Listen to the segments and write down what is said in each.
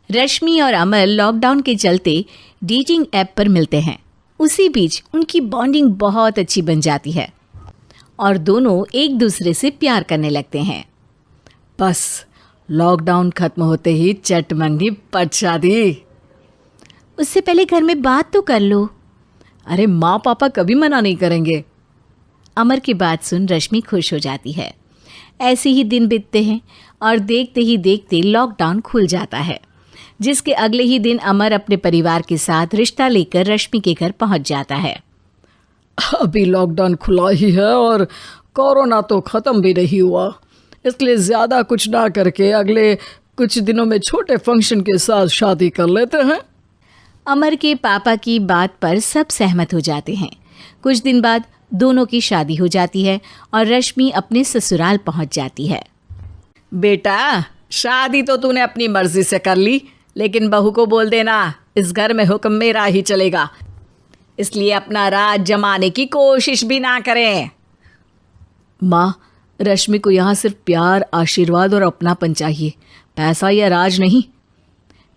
रश्मि और अमर लॉकडाउन के चलते डेटिंग ऐप पर मिलते हैं। उसी बीच उनकी बॉन्डिंग बहुत अच्छी बन जाती है और दोनों एक दूसरे से प्यार करने लगते हैं। बस लॉकडाउन खत्म होते ही चट मंगी पट शादी। उससे पहले घर में बात तो कर लो। अरे माँ पापा कभी मना नहीं करेंगे। अमर की बात सुन रश्मि खुश हो जाती है। ऐसे ही दिन बीतते हैं और देखते ही देखते लॉकडाउन खुल जाता है, जिसके अगले ही दिन अमर अपने परिवार के साथ रिश्ता लेकर रश्मि के घर पहुंच जाता है। अभी लॉकडाउन खुला ही है और कोरोना तो ख़त्म भी नहीं हुआ, इसलिए ज़्यादा कुछ ना करके अगले कुछ दिनों में छोटे फंक्शन के साथ शादी कर लेते हैं। अमर के पापा की बात पर सब सहमत हो जाते हैं। कुछ दिन बाद दोनों की शादी हो जाती है और रश्मि अपने ससुराल पहुंच जाती है। बेटा, शादी तो तूने अपनी मर्जी से कर ली, लेकिन बहू को बोल देना इस घर में हुक्म मेरा ही चलेगा, इसलिए अपना राज जमाने की कोशिश भी ना करें। माँ, रश्मि को यहाँ सिर्फ प्यार, आशीर्वाद और अपनापन चाहिए, पैसा या राज नहीं।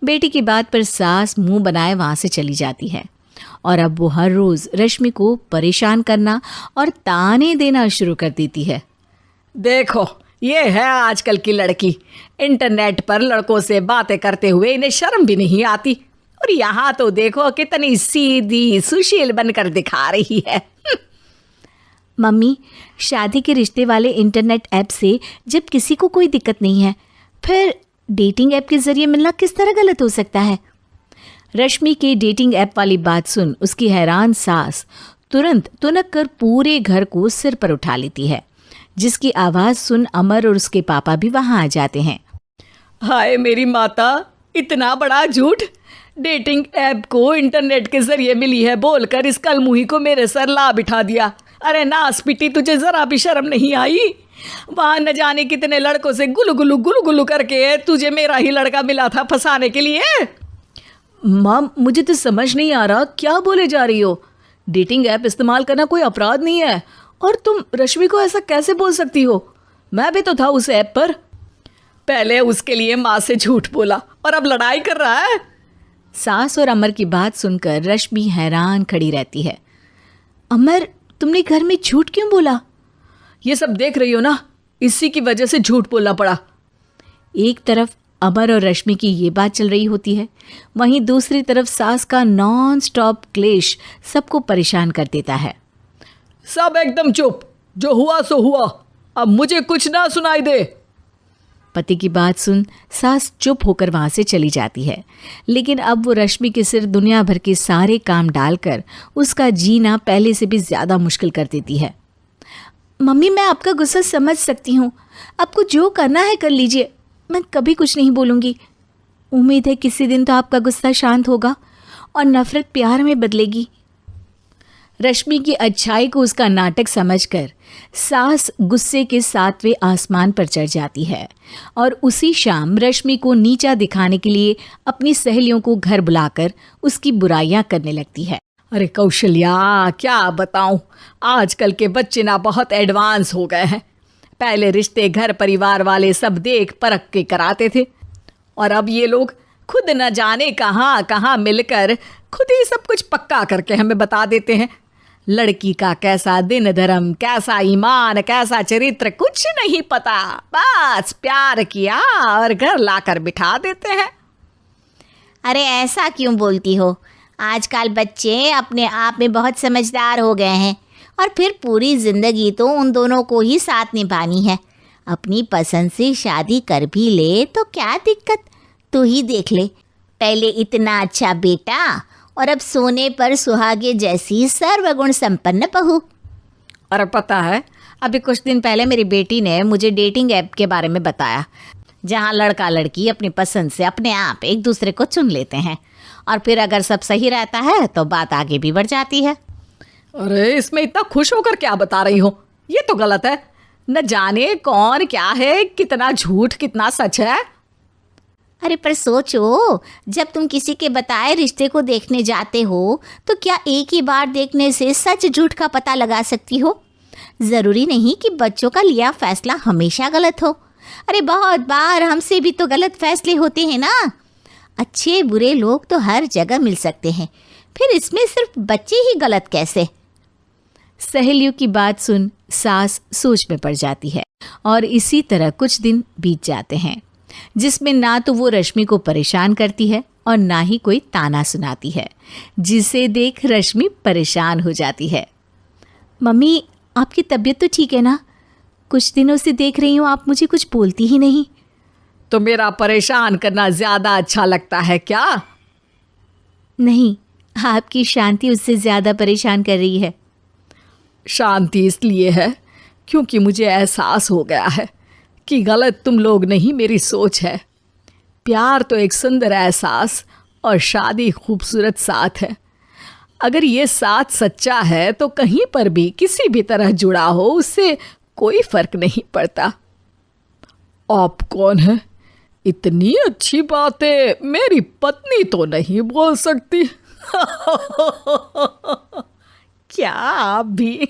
बेटी की बात पर सास मुंह बनाए वहाँ से चली जाती है और अब वो हर रोज़ रश्मि को परेशान करना और ताने देना शुरू कर देती है। देखो, ये है आजकल की लड़की, इंटरनेट पर लड़कों से बातें करते हुए इन्हें शर्म भी नहीं आती, और यहाँ तो देखो कितनी सीधी सुशील बनकर दिखा रही है। मम्मी, शादी के रिश्ते वाले इंटरनेट ऐप से जब किसी को कोई दिक्कत नहीं है, फिर डेटिंग ऐप के ज़रिए मिलना किस तरह गलत हो सकता है? रश्मि के डेटिंग ऐप वाली बात सुन उसकी हैरान सास तुरंत तुनक कर पूरे घर को सिर पर उठा लेती है, जिसकी आवाज़ सुन अमर और उसके पापा भी वहाँ आ जाते हैं। हाय मेरी माता, इतना बड़ा झूठ! डेटिंग ऐप को इंटरनेट के जरिए मिली है बोलकर इस कलमुही को मेरे सर ला बिठा दिया। अरे नास पिटी, तुझे जरा भी शर्म नहीं आई? वहाँ न जाने कितने लड़कों से गुलू गुलू करके तुझे मेरा ही लड़का मिला था फंसाने के लिए। माँ, मुझे तो समझ नहीं आ रहा क्या बोले जा रही हो। डेटिंग ऐप इस्तेमाल करना कोई अपराध नहीं है, और तुम रश्मि को ऐसा कैसे बोल सकती हो? मैं भी तो था उस ऐप पर। पहले उसके लिए माँ से झूठ बोला और अब लड़ाई कर रहा है। सास और अमर की बात सुनकर रश्मि हैरान खड़ी रहती है। अमर, तुमने घर में झूठ क्यों बोला? ये सब देख रही हो ना, इसी की वजह से झूठ बोलना पड़ा। एक तरफ अमर और रश्मि की ये बात चल रही होती है, वहीं दूसरी तरफ सास का नॉन स्टॉप क्लेश सबको परेशान कर देता है। सब एकदम चुप, जो हुआ सो हुआ, अब मुझे कुछ ना सुनाई दे। पति की बात सुन सास चुप होकर वहाँ से चली जाती है, लेकिन अब वो रश्मि के सिर दुनिया भर के सारे काम डालकर उसका जीना पहले से भी ज़्यादा मुश्किल कर देती है। मम्मी, मैं आपका गुस्सा समझ सकती हूँ, आपको जो करना है कर लीजिए, मैं कभी कुछ नहीं बोलूँगी। उम्मीद है किसी दिन तो आपका गुस्सा शांत होगा और नफ़रत प्यार में बदलेगी। रश्मि की अच्छाई को उसका नाटक समझकर सास गुस्से के 7वें आसमान पर चढ़ जाती है और उसी शाम रश्मि को नीचा दिखाने के लिए अपनी सहेलियों को घर बुलाकर उसकी बुराइयां करने लगती है। अरे कौशल्या, क्या बताऊं, आजकल के बच्चे ना बहुत एडवांस हो गए हैं। पहले रिश्ते घर परिवार वाले सब देख परख के कराते थे, और अब ये लोग खुद न जाने कहाँ कहाँ मिलकर खुद ही सब कुछ पक्का करके हमें बता देते हैं। लड़की का कैसा दिन धर्म, कैसा ईमान, कैसा चरित्र कुछ नहीं पता, बस प्यार किया और घर लाकर बिठा देते हैं। अरे ऐसा क्यों बोलती हो? आजकल बच्चे अपने आप में बहुत समझदार हो गए हैं, और फिर पूरी ज़िंदगी तो उन दोनों को ही साथ निभानी है। अपनी पसंद से शादी कर भी ले तो क्या दिक्कत? तू ही देख ले, पहले इतना अच्छा बेटा और अब सोने पर सुहागे जैसी सर्वगुण संपन्न बहू। और पता है, अभी कुछ दिन पहले मेरी बेटी ने मुझे डेटिंग ऐप के बारे में बताया, जहाँ लड़का लड़की अपनी पसंद से अपने आप एक दूसरे को चुन लेते हैं, और फिर अगर सब सही रहता है तो बात आगे भी बढ़ जाती है। अरे इसमें इतना खुश होकर क्या बता रही हो? ये तो गलत है। न जाने कौन क्या है, कितना झूठ कितना सच है। अरे पर सोचो, जब तुम किसी के बताए रिश्ते को देखने जाते हो तो क्या एक ही बार देखने से सच झूठ का पता लगा सकती हो? ज़रूरी नहीं कि बच्चों का लिया फैसला हमेशा गलत हो। अरे बहुत बार हमसे भी तो गलत फैसले होते हैं ना। अच्छे बुरे लोग तो हर जगह मिल सकते हैं, फिर इसमें सिर्फ बच्चे ही गलत कैसे? सहेलियों की बात सुन सास सोच में पड़ जाती है और इसी तरह कुछ दिन बीत जाते हैं, जिसमें ना तो वो रश्मि को परेशान करती है और ना ही कोई ताना सुनाती है, जिसे देख रश्मि परेशान हो जाती है। मम्मी, आपकी तबीयत तो ठीक है ना? कुछ दिनों से देख रही हूँ आप मुझे कुछ बोलती ही नहीं। तो मेरा परेशान करना ज्यादा अच्छा लगता है क्या? नहीं, आपकी शांति उससे ज़्यादा परेशान कर रही है। शांति इसलिए है क्योंकि मुझे एहसास हो गया है कि गलत तुम लोग नहीं, मेरी सोच है। प्यार तो एक सुंदर एहसास और शादी खूबसूरत साथ है। अगर ये साथ सच्चा है तो कहीं पर भी किसी भी तरह जुड़ा हो उससे कोई फर्क नहीं पड़ता। आप कौन है? इतनी अच्छी बातें मेरी पत्नी तो नहीं बोल सकती। क्या आप भी?